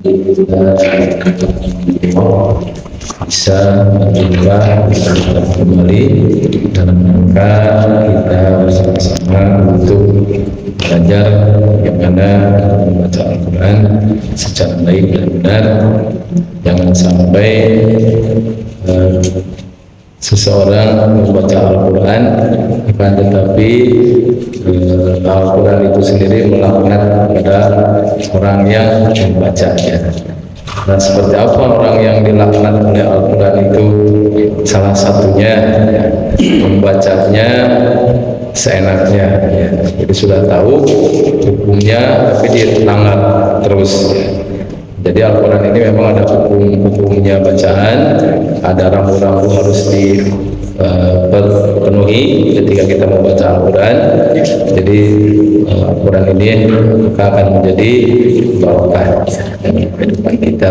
bisa berjumpa kembali dalam rangka kita bersama-sama untuk belajar bagaimana membaca Al-Quran secara baik dan benar. Jangan sampai seseorang membaca Al-Quran akan tetapi Al-Quran itu sendiri melaknat pada orang yang membacanya. Nah, seperti apa orang yang dilaknat oleh Al-Quran itu? Salah satunya ya, membacanya seenaknya ya. Jadi sudah tahu hukumnya tapi dia langgar terus ya. Jadi Al-Quran ini memang ada hukum-hukumnya bacaan, ada rambu-rambu harus dipenuhi ketika kita membaca Al-Quran. Jadi Al-Quran ini akan menjadi barokah dalam kehidupan kita.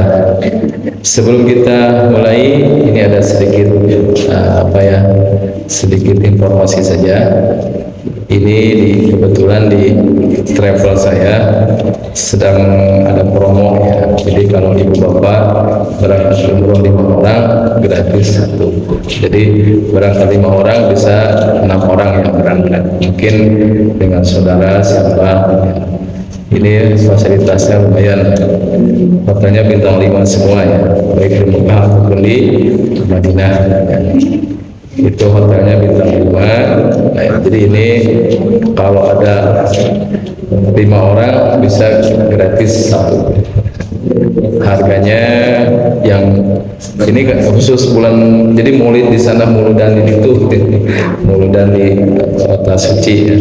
Sebelum kita mulai, ini ada sedikit sedikit informasi saja. Ini kebetulan di travel saya sedang ada promo ya. Jadi kalau ibu bapak berangkat umroh 5 orang gratis 1. Jadi berangkat 5 orang bisa 6 orang yang berangkat. Mungkin dengan saudara siapa ya. Ini fasilitasnya lumayan, hotelnya bintang 5 semua ya, baik di Mekah ataupun di Madinah ya. Itu hotelnya bintang 5. Nah, jadi ini kalau ada 5 orang bisa gratis 1. Harganya yang ini kan khusus bulan, jadi Maulid di sana, Mauludan itu Mauludan di kota suci ya.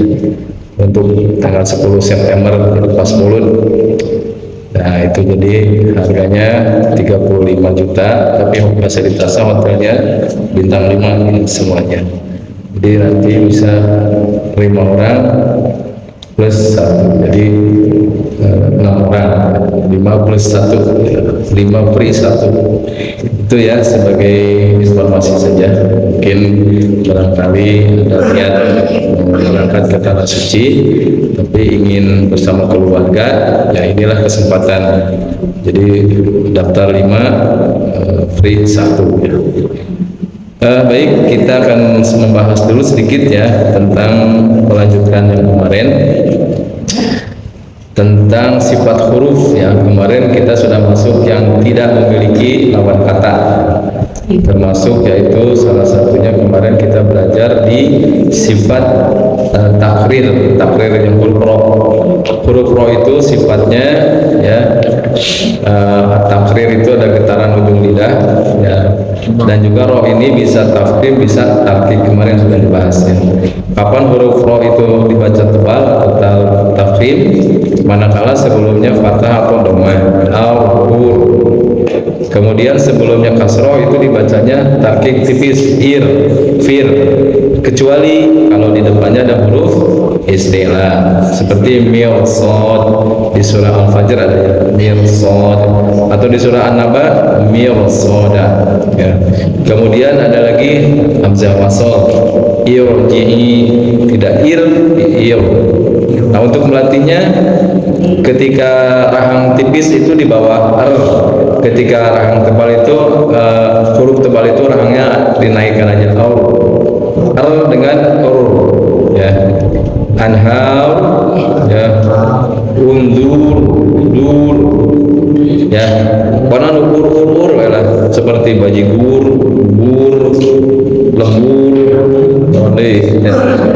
Untuk tanggal 10 September pas Maulud. Nah itu jadi harganya 35 juta, tapi fasilitasnya hotelnya bintang 5 semuanya. Jadi nanti bisa 5 orang plus 1, jadi 6 orang, 5 plus 1, 5 free 1. Itu ya sebagai informasi saja. Mungkin barangkali ada niat berangkat ke Tanah Suci tapi ingin bersama keluarga, ya inilah kesempatan. Jadi daftar 5 free 1 ya. Baik, kita akan membahas dulu sedikit ya tentang melanjutkan yang kemarin tentang sifat huruf ya. Kemarin kita sudah masuk yang tidak memiliki lawan kata, termasuk yaitu salah satunya kemarin kita belajar di sifat takrir yang huruf ro itu sifatnya ya. Takrir itu ada getaran ujung lidah ya, dan juga roh ini bisa tafkhim bisa tarkik, kemarin sudah dibahas ya. Kapan huruf roh itu dibaca tebal atau tafkhim? Manakala sebelumnya fathah atau dhammah al-hur. Kemudian sebelumnya kasroh itu dibacanya tarkik tipis fir, kecuali kalau di depannya ada huruf istilah seperti mirsad di surah Al-Fajr ada ya, mirsad, atau di surah An-Naba mirsada ya. Kemudian ada lagi hamzah wasal irji'i, tidak ir. Nah untuk melatihnya ketika rahang tipis itu di bawah r, ketika rahang tebal itu huruf tebal itu rahangnya dinaikkan aja r dengan ya. Anhar ya, undur ya, konon ukur lah seperti bajigur, bur, lembur, ya,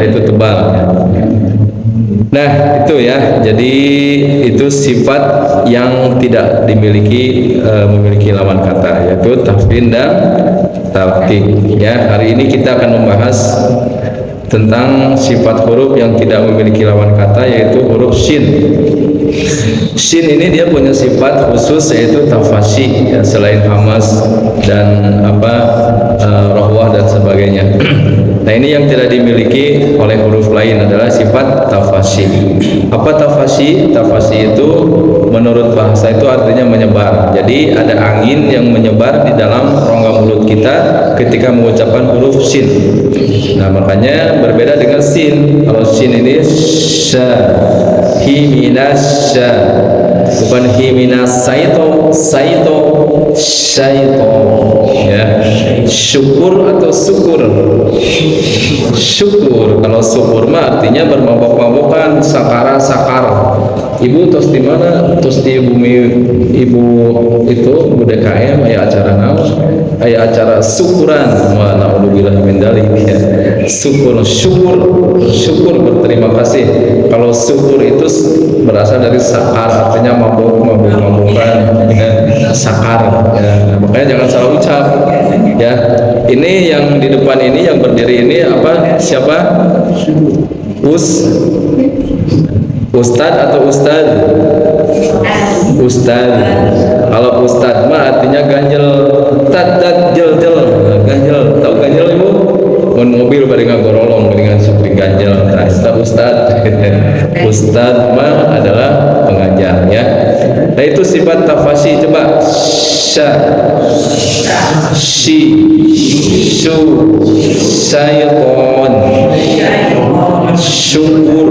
itu tebal ya. Nah itu ya, jadi itu sifat yang tidak memiliki lawan kata, yaitu tafkhim dan tarkik ya. Hari ini kita akan membahas tentang sifat huruf yang tidak memiliki lawan kata, yaitu huruf shin. Shin ini dia punya sifat khusus yaitu tafashi ya, selain hamas dan rohwah dan sebagainya. Nah ini yang tidak dimiliki oleh huruf lain adalah sifat tafashi. Apa tafashi? Tafashi itu menurut bahasa itu artinya menyebar. Jadi ada angin yang menyebar di dalam rongga mulut kita ketika mengucapkan huruf shin. Nah makanya berbeda dengan sin. Kalau sin ini sya, himinas sya, bukan himinas saito ya. Syukur atau syukur? Syukur. Kalau syukur mah artinya bermabok-mabokan, sakar. Ibu tos di mana? Tos di bumi ibu itu DKM aya acara naon? Aya acara syukuran. Wa naudzubillah min dzalik ya. Syukur berterima kasih. Kalau syukur itu berasal dari sakar, artinya mabuk-mabukan ya, sakar ya. Makanya jangan salah ucap ya. Ini yang di depan ini yang berdiri ini apa? Siapa? Ustad atau Ustad? Ustad. Kalau Ustad mah artinya ganjel. Jel. Ganjel. Tahu ganjel ibu? Mun mobil bari ngagorolong dengan supri ganjel. Nah, itu Ustad. Ustad mah adalah pengajar ya. Nah itu sifat tafasyi. Coba syaiton, syukur.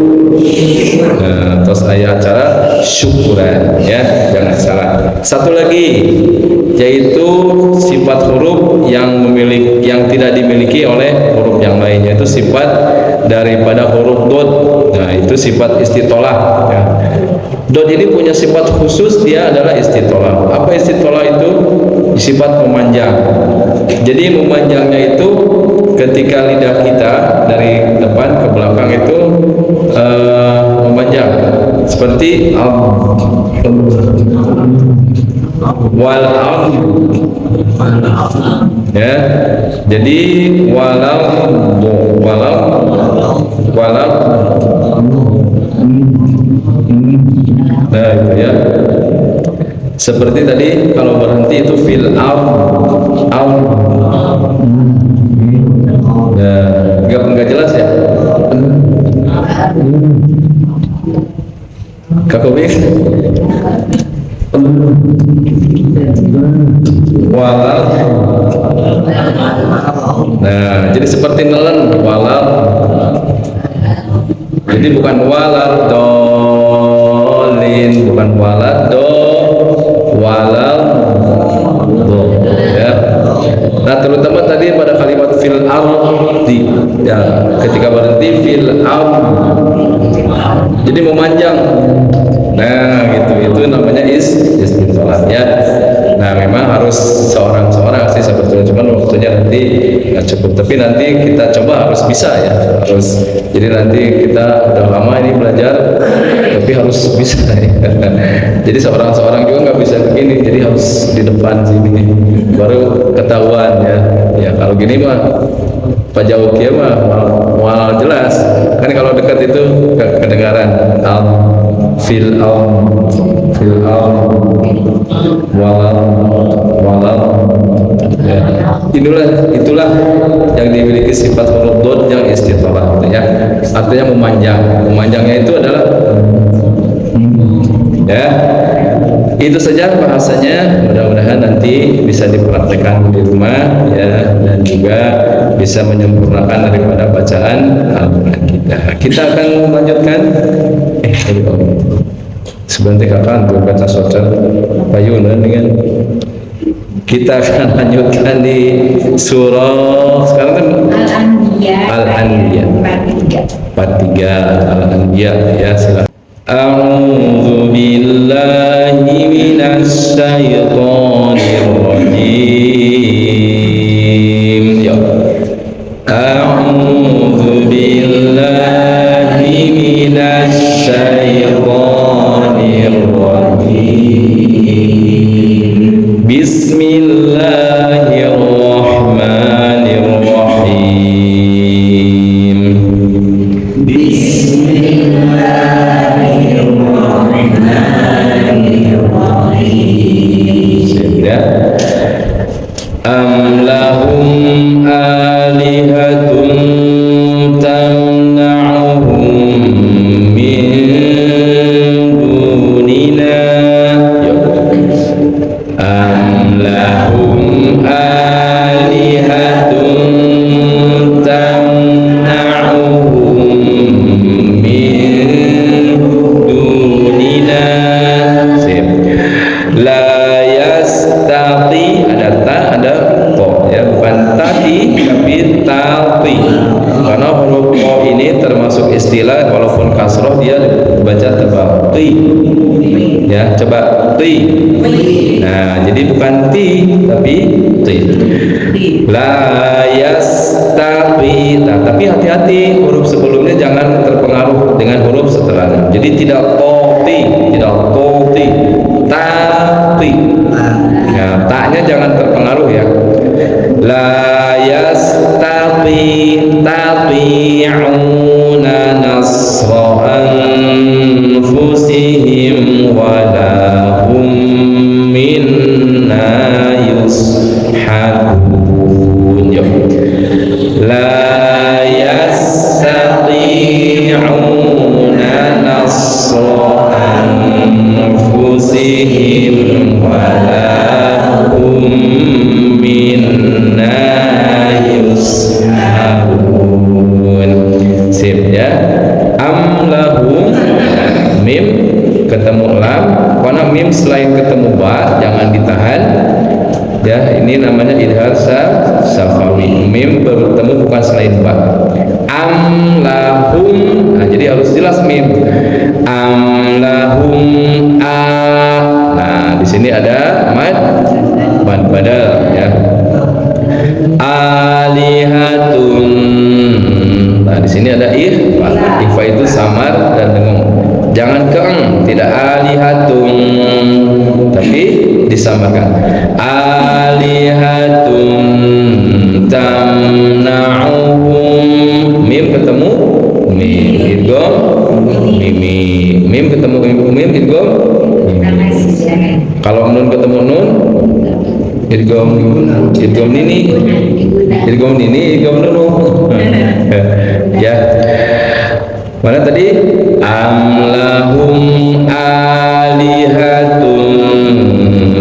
Nah, terus ayat acara syukuran ya, jangan salah. Satu lagi yaitu sifat huruf yang tidak dimiliki oleh huruf yang lainnya, itu sifat daripada huruf dot. Nah itu sifat istitolah ya. Dot ini punya sifat khusus, dia adalah istitolah. Apa istitolah itu? Sifat memanjang. Jadi memanjangnya itu ketika lidah kita dari depan ke belakang itu memanjang seperti wal ya. Jadi walau nah itu ya. Seperti tadi kalau berhenti itu fil ya, enggak jelas ya. Kakobik walau. Nah, jadi seperti nelen walau. Jadi bukan walau dolin, bukan walau ya. Nah, terutama tadi pada kalimat fil ardi ya, ketika berhenti fil jadi memanjang. Nah, itu namanya istitolah ya. Nah, memang harus seorang sih sebetulnya, cuman waktunya nanti nggak cukup. Tapi nanti kita coba harus bisa ya, harus. Jadi nanti kita udah lama ini belajar, tapi harus bisa ya. Jadi seorang juga nggak bisa begini, jadi harus di depan sini baru ketahuan ya. Ya kalau gini mah Pak jauh kia mah mal jelas kan, kalau dekat itu kedengaran fil walau ya. Itulah yang dimiliki sifat huruf dot yang istitolah ya, artinya memanjangnya itu adalah ya. Itu saja bahasanya, mudah-mudahan nanti bisa dipraktekkan di rumah ya, dan juga bisa menyempurnakan daripada bacaan Al-Quran kita. Kita akan melanjutkan sebentar kakak untuk baca surat payunan dengan kita akan lanjutkan di surah sekarang kan Al-Anbiya 43 Al-Anbiya ya. Silakan. A'udzu billahi minasy syaithanir rajim. Ya. A'udzu billahi minasy syaithanir rajim. Bismillahirrahmanirrahim. Am lahum alihatun tamna'uhum min dunina. Am lahum alihatun tamna'uhum min dunina. yastati, ada ta, ada to, ya, bukan tati tapi tati. Karena huruf ko ini termasuk istilah walaupun kasroh dia baca tebal ti. Ya, coba ti. Nah, jadi bukan ti tapi ti. La yastati. Nah, tapi hati-hati huruf sebelumnya jangan terpengaruh dengan huruf setelahnya. Jadi tidak toti, tidak toti, tati. Nah, taknya jangan terpengaruh ya. La yastati tati'una nasra anfusihim wala hum minna yushabun. La yastati'una nasra anfusihim wala hum minna yushabun. Sip ya. Am lahum, mim ketemu lam, karena mim selain ketemu ba jangan ditahan. Ya, ini namanya idhar safawi. Mim bertemu bukan selain ba. Am lahum, nah jadi harus jelas mim. Am lahum a. Nah, di sini ada mad badal ya. Alihatun. Nah, di sini ada ikhfa. Ikhfa itu samar dan dengung. Jangan keeng, tidak alihatun, tapi disamarkan. Alihatun tamna'uhum. Mim ketemu mim, idgham mimi. Mim ketemu mim, idgham mimi. Kalau nun ketemu nun, idgham nini, idgham nunu. Ya. Mana tadi? Am lahum alihatun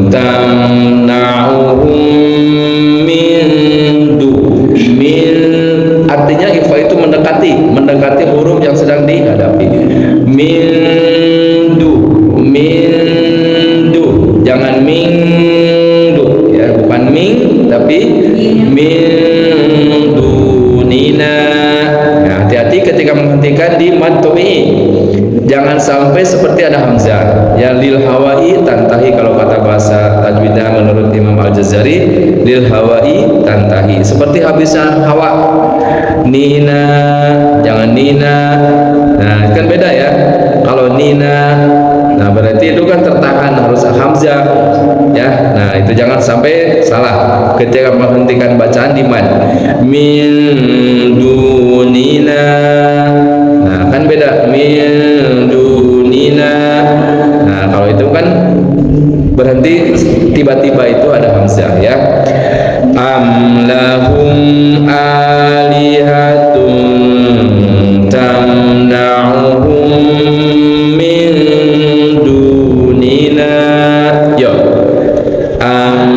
tamna'uhum min artinya ikhfa itu mendekati huruf yang sedang dihadapi. Min du, jangan mingdu ya, bukan ming tapi min dunina. Nah, hati-hati ketika menghentikan di mad tabi'i. Jangan sampai seperti ada hamzah. Ya, lil hawai tantahi, kalau kata bahasa tajwidnya menurut Imam Al-Jazari, lil hawai tantahi. Seperti habisnya hawa. Nina, jangan nina. Nah, kan beda ya. Kalau nina, nah berarti itu kan tertahan, harus hamzah. Ya, nah itu jangan sampai salah ketika menghentikan bacaan di mad. Min dunina. Nah, kan beda. Min dunina. Nah, kalau itu kan berhenti tiba-tiba itu ada hamzah ya. Am lahum alihatun tamna'uhum min dunina. Yo. Am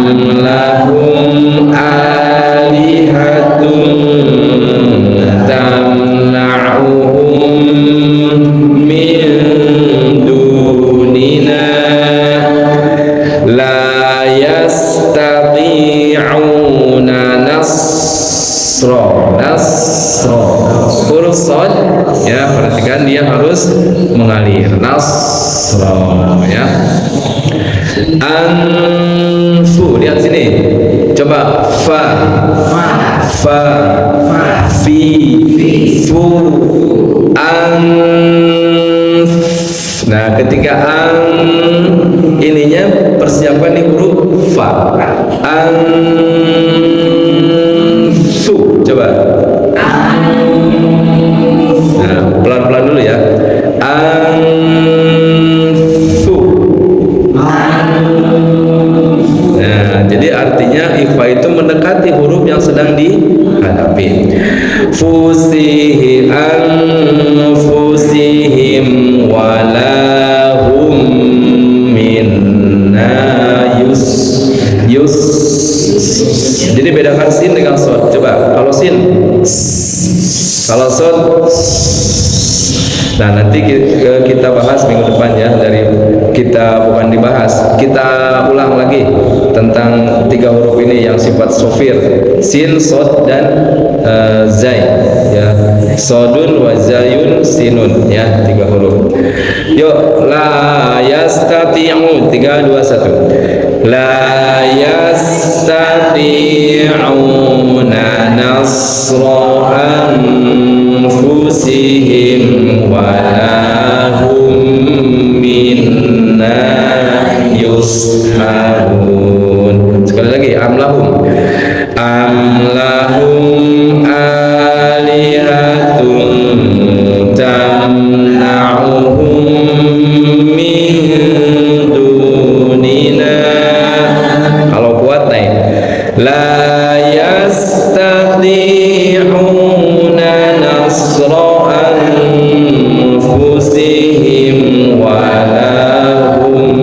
lahum alihatun tamna'uhum min dunina la yastati'una nasra. Huruf shad ya, perhatikan dia harus mengalir. Nasra ya. Anfu, lihat sini. Coba fa, fi, fu, anf. Nah, ketika an ininya persiapkan di huruf fa. Anfu, coba. Nah, pelan-pelan dulu ya. Anfu. Nah, jadi artinya ikhfa itu mendekati huruf yang sedang dihadapi. Fusihi anfusihim walahum minna yus. Jadi bedakan sin dengan sod. Coba kalau sin, kalau sod. Nah, nanti kita bahas minggu depan ya, dari kita bukan dibahas, kita ulang lagi tentang tentang 3 huruf ini yang sifat sofir, sin, sod, dan zai, ya, sodun wa zayun sinun, ya, 3 huruf. Yuk, la yastati'u, 3, 2, 1. La yastati'una nasra anfusihim wa lahum minna yushabun. Sekali lagi, amlahum alihatun tamna'uhum min dunina. Kalau kuat naik, la yastati'una nasra anfusihim wa lahum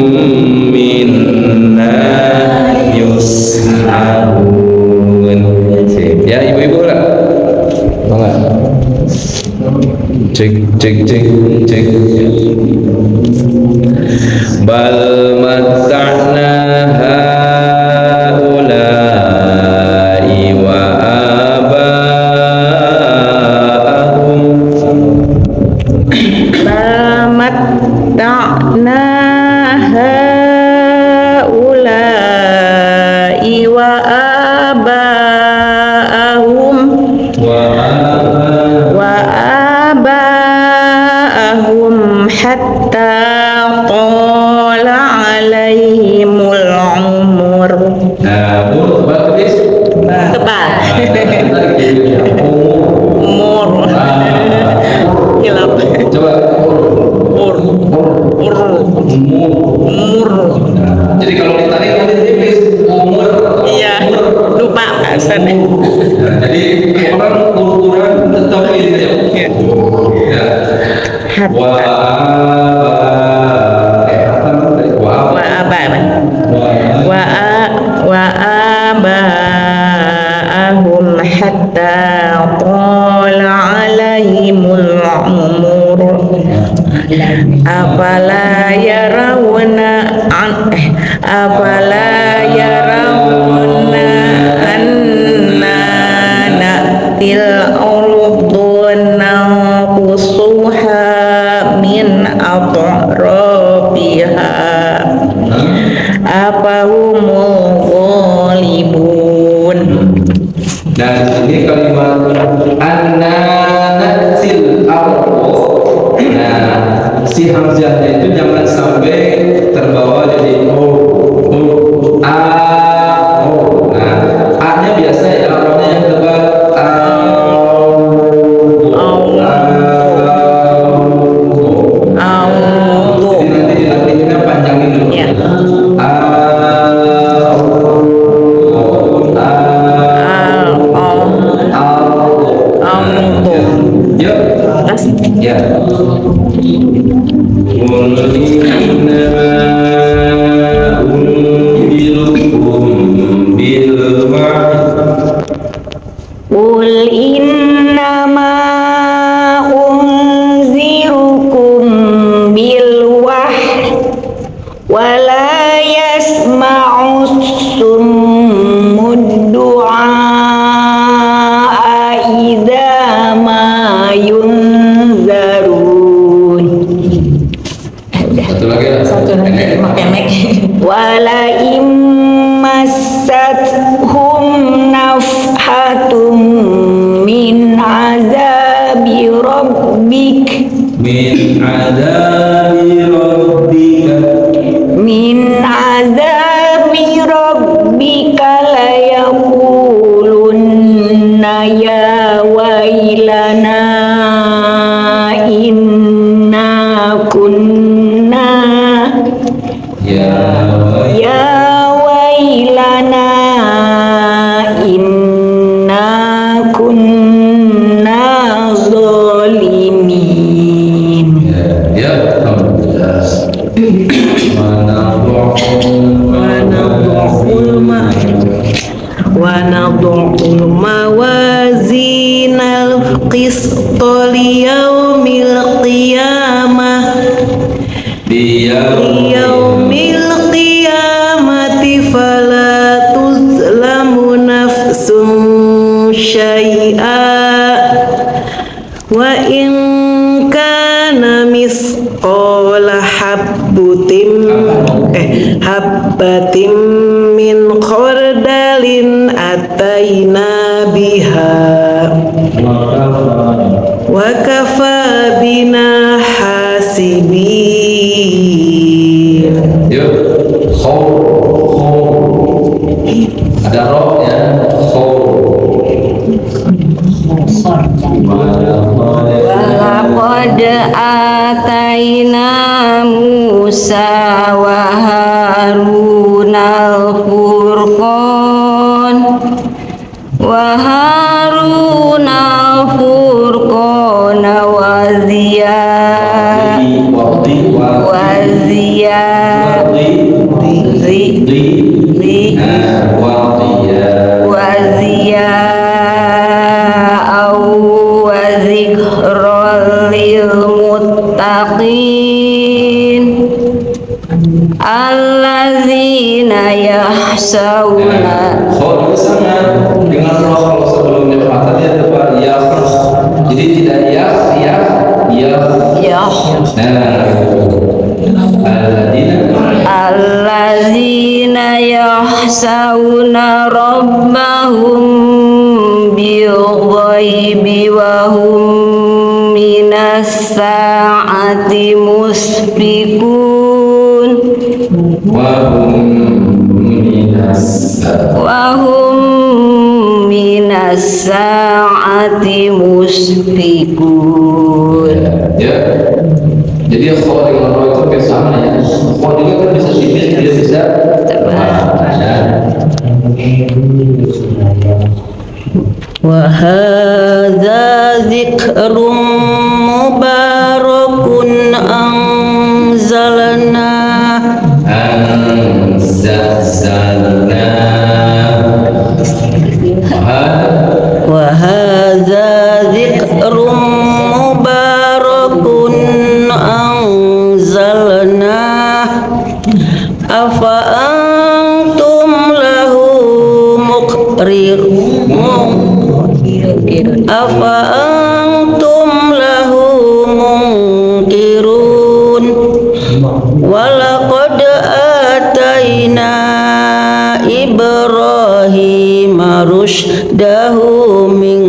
minna yushabun. Ya, ibu-ibu lah. Mana? Cek. Bal mata'na haula'i wa aba'ahum. Mata'na haula'i wa aba'ahum hatta qala alaihimul umur. Nah, Tebal. Umur. Hilap. Coba. Umur. Jadi kalau ditarik nanti tipis umur. Iya, lupa Hasan. Nah, jadi orang ukuran tetap ini ya. Wa aba'ahum hatta qala alaihimul umur. Afala yarawna anna na'til arduna qusuha min atrafiha apahumul ghalibun. Nah, ini kalimat anna na'til ardh. Nah, si hamzahnya itu jangan sampai terbawa jadi a. Nah, a-nya biasa ya, a-nya yang tebal jadi nanti dilatihnya panjangin dulu ya. Ya. Qul innama unzirukum bil wahyi wa la yasma'u summud du'a idza ma yunzarun. Satu lagi pakai mic. Wala immassathum nafhatum min azabi rabbika la yaqulunna ya wailana inna kunna zalimin. Ya, alhamdulillah. Wa nad'ul mawazinal qista liyaumil qiyamah liyaumil qiyamati fala nafsun syai'a wa in kana misqala habbatin min khardalin ataina biha wa kafa bina hasibin. Yuk, khaw ada roh ya, khaw walaqad ataina Musa wa Haruna al-furqan wa allazina yahsauna. Khaw sama dengan roh kalau sebelumnya fathah dia ada ya. Jadi tidak ya. Allazina yahsauna rabbahum bil ghaibi wa hum minas sa'ati musfikun wa hum minas sa'ati musfikun. Ya. Jadi khaw dengan roh itu hampir sama ya. Khaw juga kan bisa tipis, dia bisa tebal. Wa hadza dzikrun mubarakun anzalna wa hadza dzikrun mubarakun anzalna afa antum lahu muqrirun afa antum lahu munkirun walaqad ataina Ibrahim rusydahu min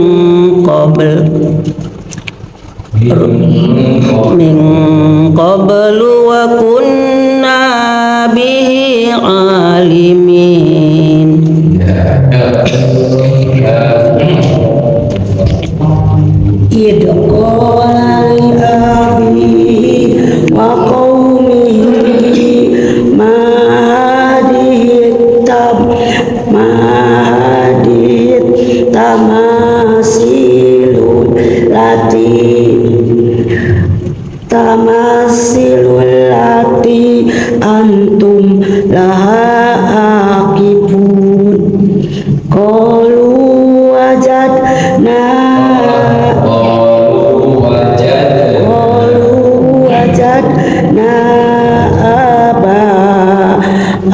qablu wa kunna bihi alimin. Idqala li abihi wa qawmihi ma hadhihi tamasilul lati antum laha akibun qalu wajadna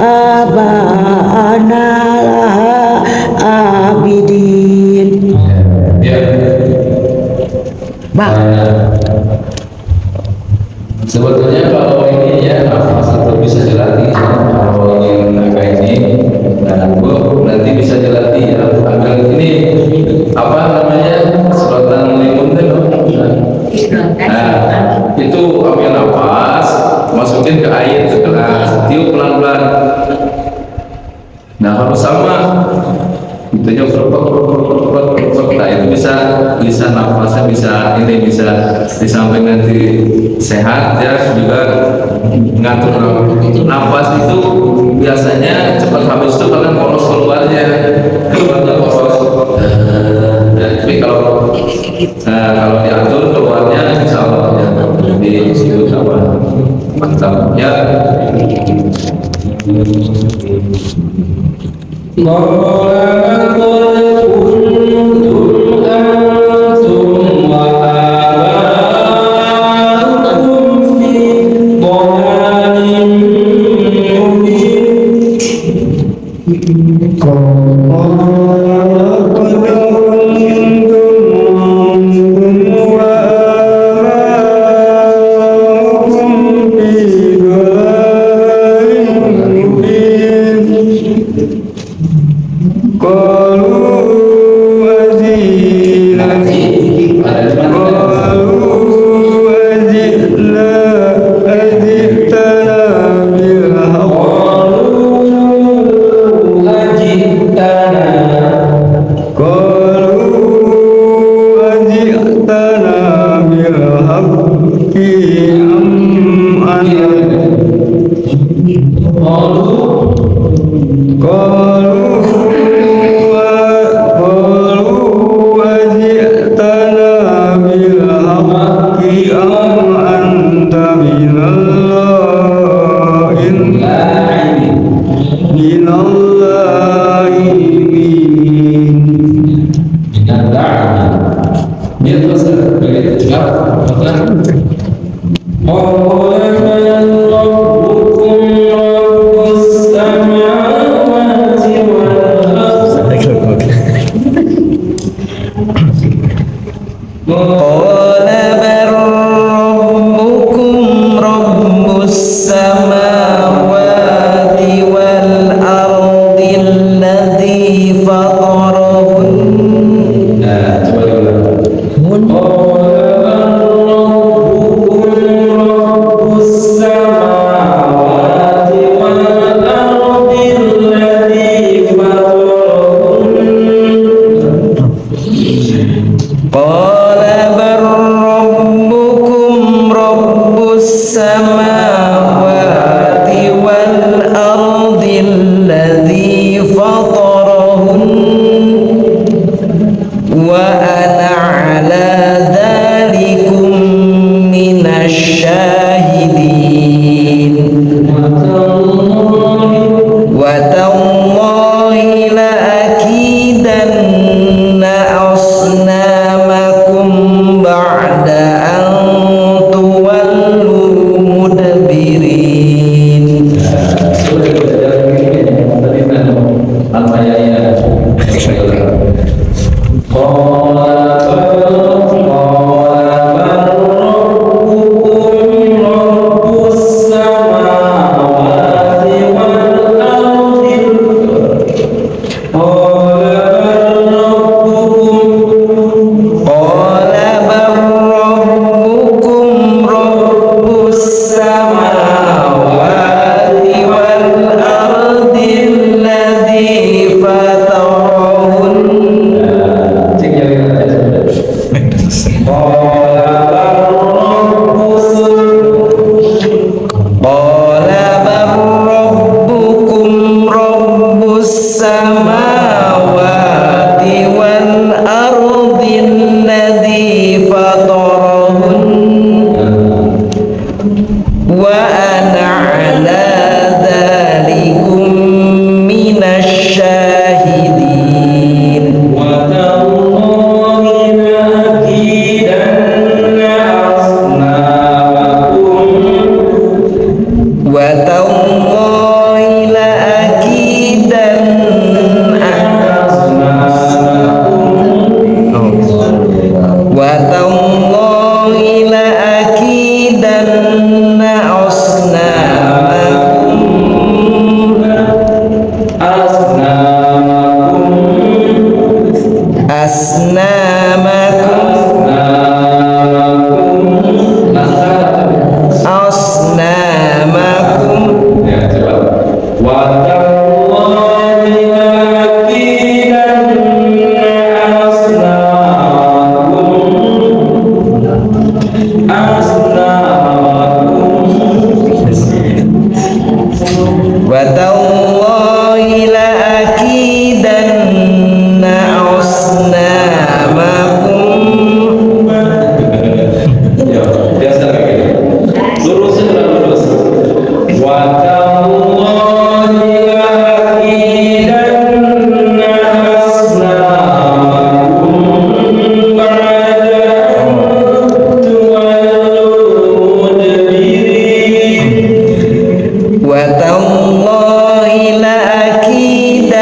ana laha abidin. Sebetulnya kalau ini ya nafas itu bisa dilatih. Kalau yang agak ini dan nanti bisa dilatih ya. Agar ini apa namanya suratan limun itu ambil nafas, masukin ke air ke gelas, tiup pelan-pelan. Nah harus sama. Itunya nah itu bisa nafasnya bisa di samping nanti sehat ya juga ngatur nafas itu biasanya cepat habis itu karena poros keluarnya poros. Tapi kalau diatur keluarnya insya Allah ya di situ apa mantap ya.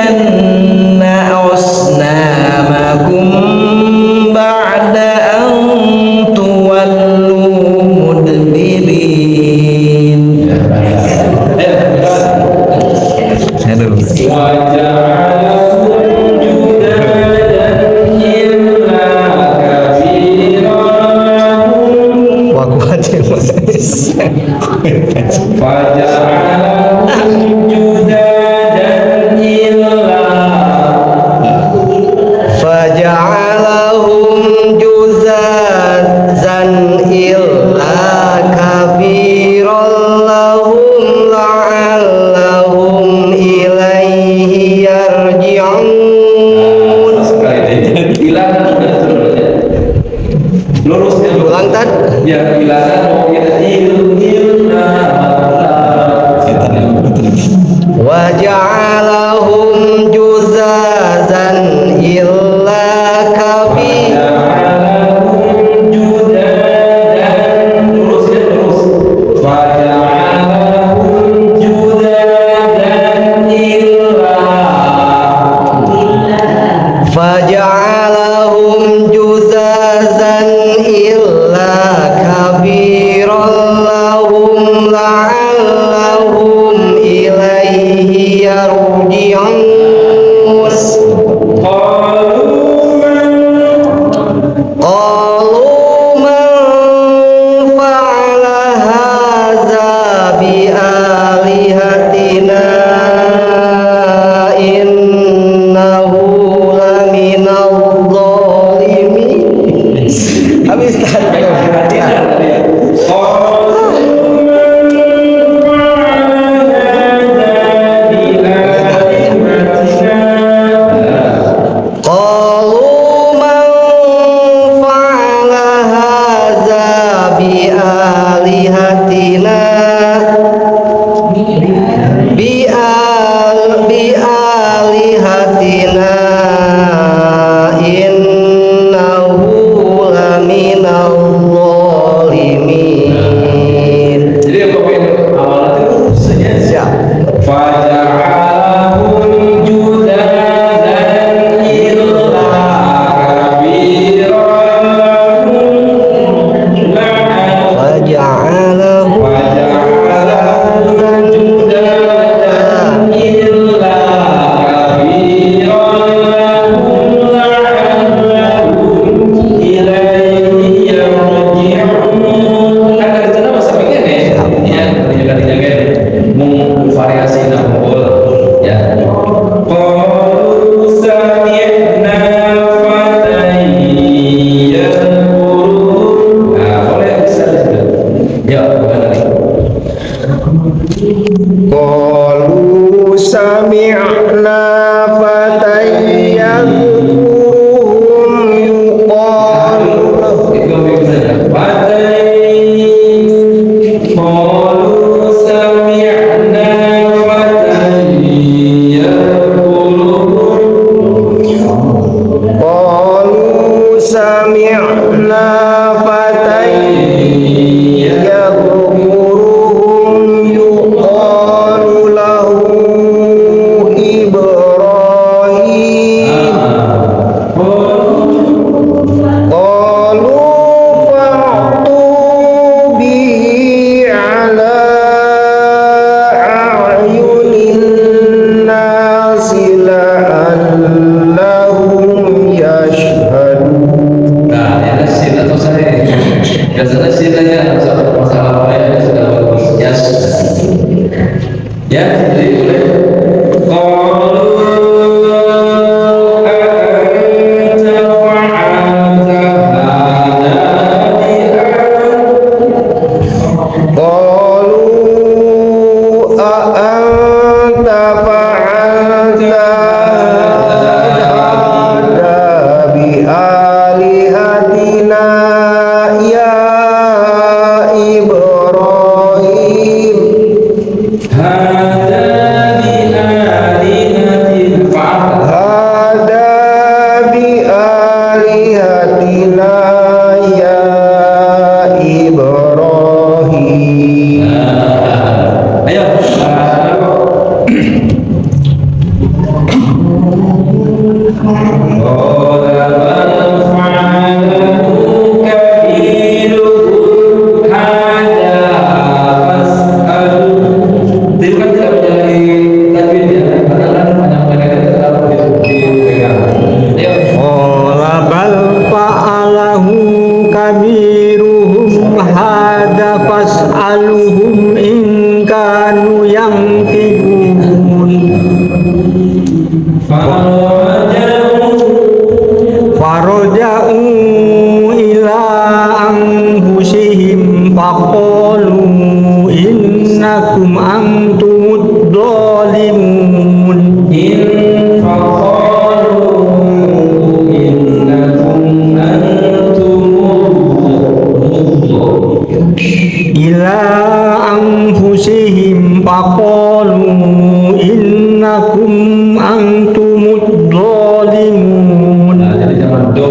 لنتخذن أصنامكم بعد أن تولوا مدبرين. Faja'alahum juzazan illa kabiran lahum la'allahum ilaihi yarji'un. Lurusnya Ulang tad. biar bilangan mau Wa ja'alahum juzazan illa kabiran. Faja'alahum juzazan illa kabiran lahum la'allahum ilaihi yarji'un. Qalu man fa'ala hadza bi alihatina innahu laminal zalimin. Habis tadi. Qalu man fa'ala hadza bi alihatina innahu laminal zalimin. Jadi apa poin awalnya itu lurusnya Siap. Faja'alahum judadan illa kabiran Faja'alahum Faja'alahum judadan illa kabiran la'allahum ilaihi yarji'un. Kan dari sana masa pikir ya, dijaga-jaga mau variasi nampol ya. Qalu sami'na fatan yadhkurun. Nah, boleh bisa juga. Ya, bukan lagi. Qalu sami'na fatan yadhkuruhum yuqalu Itu bisa saja. Qalu sami'na fatan yadhkurun. Qalu sami'na fatan yadhkuruhum yuqalu lahu Ibrahim. Qala bal fa'alahu kabiruhum hadza fas'aluhum in kanu yantiqun. Faraja'u ila anfusihim faqalu innakum antumud dhalimun. Ila anfusihim faqalu innakum antumud dhalimun. Jadi jangan do.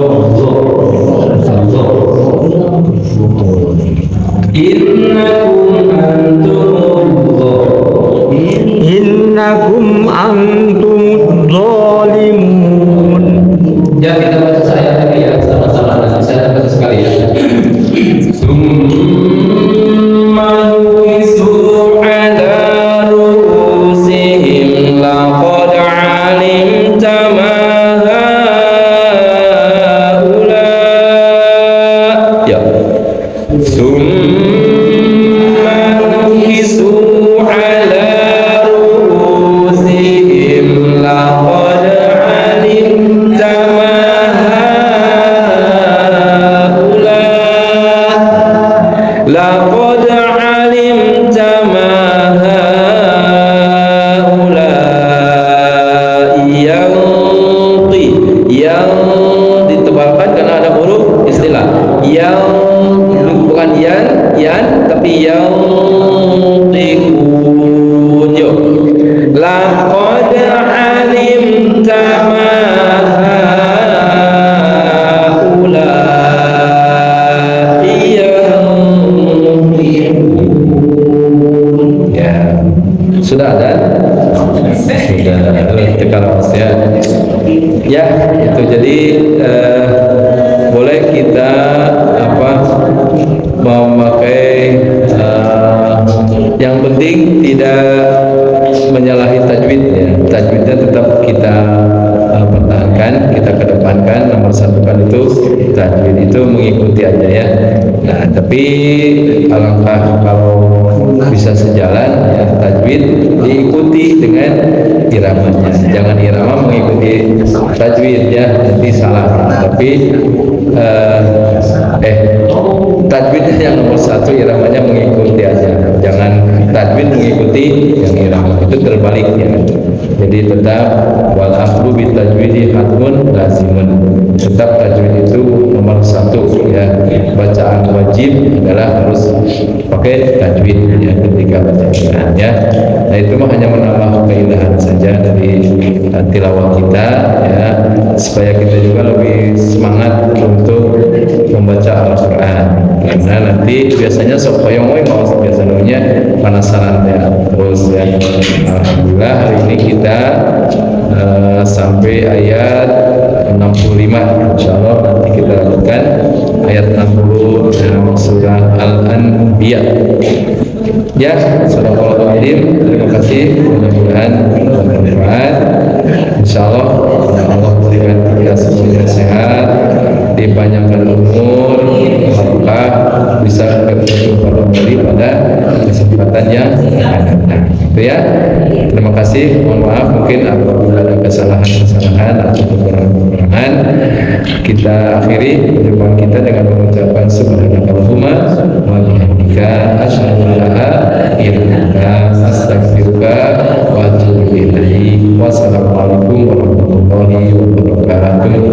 Innakum antumud dhalimun. Ya, kita baca saya tadi ya, sama-sama nanti saya baca sekali ya. Summa nukisu ala ru'usihim laqad alimta ma haula. Ya. Summa nukisu ala ru'usihim laqad alimta ma haula. Laqad alimta ma haula yang ditebalkan karena ada huruf istilah yang bukan yan tapi yang tikun. Yuk, laqad alimta ma haula ya. Sudah ada? Sudah. Tekan ya. Ya, itu jadi boleh kita memakai yang penting tidak menyalahi tajwidnya. Tajwidnya tetap kita pertahankan, kita kedepankan. Nomor satu kan itu tajwid, itu mengikuti aja ya. Nah, tapi alangkah kalau bisa sejalan ya, tajwid diikuti dengan iramanya. Jangan irama mengikuti tajwid ya, nanti salah. Tapi tajwidnya yang nomor satu, iramanya mengikuti aja. Jangan tajwid mengikuti yang irama, itu terbalik ya. Jadi tetap wal akhdu bit tajwidi hatmun lazimun. Tetap tajwid itu nomor satu ya. Bacaan wajib adalah harus pakai tajwid ya ketika baca Quran ya. Nah, itu mah hanya menambah keindahan saja dari tilawah kita ya, supaya kita juga lebih semangat untuk membaca Al-Quran. Karena nanti biasanya sok koyong mau biasanya penasaran ya terus ya. Alhamdulillah hari ini kita sampai ayat 65. Insyaallah nanti kita lanjutkan ayat 60 dalam surah Al-Anbiya. Ya, Sadaqallahul Azim. Terima kasih, mudah-mudahan bermanfaat. Insyaallah Allah berikan kita semuanya sehat, dipanjangkan umur, apakah bisa berjumpa kembali pada kesempatan yang akan datang. Itu ya. Terima kasih. Mohon maaf mungkin apabila ada kesalahan-kesalahan atau kekurangan-kekurangan. Kita akhiri perjumpaan kita dengan mengucapkan subhanakallahumma wa bihamdika asyhadu an la ilaha illa anta astaghfiruka wa atubu ilaik. Wassalamualaikum warahmatullahi wabarakatuh.